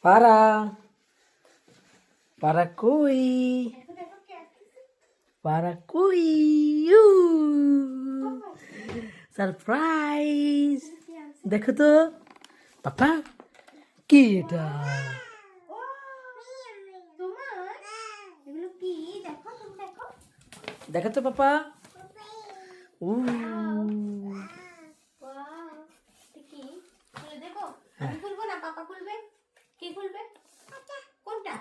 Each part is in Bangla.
পারা পারা কই পারা কই সারপ্রাইজ দেখো তো পাপা কি এটা দেখো তো পাপা উ খুলবো না, পাপা খুলবে। কে খুলবে? কোনটা?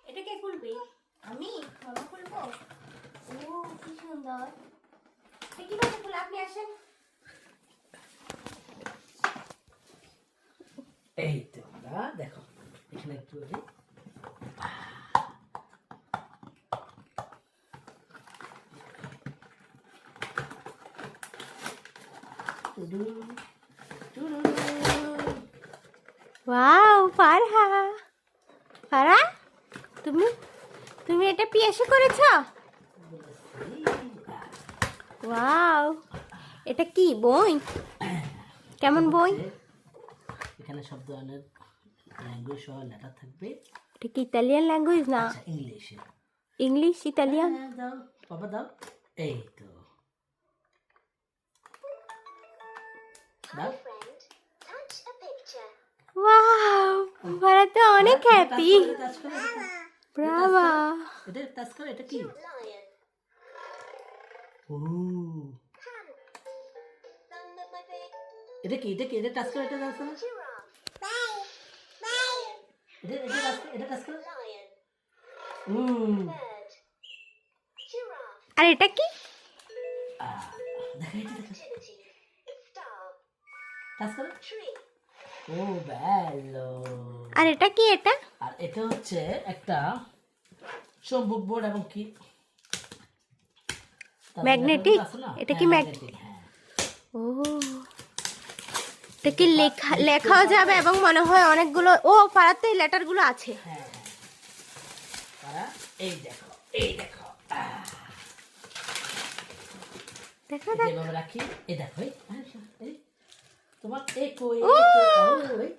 এটা কে খুলবে? আমি? মামা খুলবো? ও কি সুন্দর। কিভাবে খুলে? আপনি আসেন। এই তো দেখো এখানে একটু ওয়াও ফারহা, ফারহা তুমি তুমি এটা পিয়াসে করেছো? ওয়াও, এটা কি বই? কেমন বই? এখানে সব ধরনের ল্যাঙ্গুয়েজ সহ লেখা থাকবে। এটা কি ইতালিয়ান ল্যাঙ্গুয়েজ না? ইংলিশে। English Italian? দাও বাবা দাও। এই তো দাও। ওয়াও, ফারহা তো অনেক হ্যাপি। ব্রাভো। এটা টাচ করো, এটা কি? ও এটা কি? এটা কি? এটা টাচ করো, এটা টাচ করো। এটা টাচ করো। আর এটা কি? দেখো এটা দেখো। টাচ করো। ও ভালো। আর এটা কি? এটা আর এটা হচ্ছে একটা চৌম্বক বোর্ড এবং কি ম্যাগনেটিক? এটা কি ম্যাগনেটিক? ও, এটা কি লেখাও যাবে এবং মনে হয় অনেকগুলো। ও পাড়াতে এই লেটার গুলো আছে। হ্যাঁ পারা এই দেখো, এই দেখো দেখো যেভাবে রাখি। এই দেখো এই তোমার এই কই ওই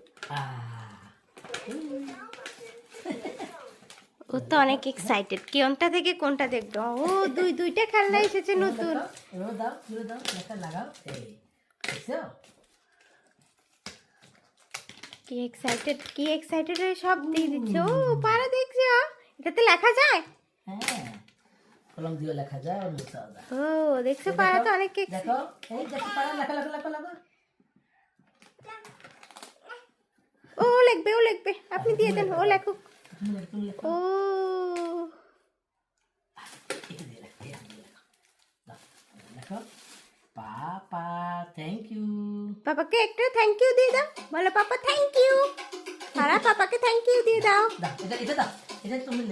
ও তো অনেক এক্সাইটেড কোনটা থেকে কোনটা দেখবো। ও দুইটা খেলনা এসেছে নতুন। এবার দাও, ঘুরে দাও, লেখা লাগাও। এই দেখছো? কি এক্সাইটেড হয়ে সব দিয়ে দিচ্ছে। ও পারা দেখছো, এটাতে লেখা যায়? হ্যাঁ কলম দিয়ে লেখা যায় আর মুছাও যায়। ও দেখছো, পারা তো অনেক দেখো এই দেখো পারা লেখা লেখা লেখা লেখা। ও লিখবে আপনি দিয়ে দেন, ও লেখুক। ও দেখো পাপা থ্যাংক ইউ। পাপাকে একটা থ্যাংক ইউ দিয়ে দাও, বলো পাপা থ্যাংক ইউ। পারা পাপাকে থ্যাংক ইউ দিয়ে দাও। এটা দাও, এটা তুমি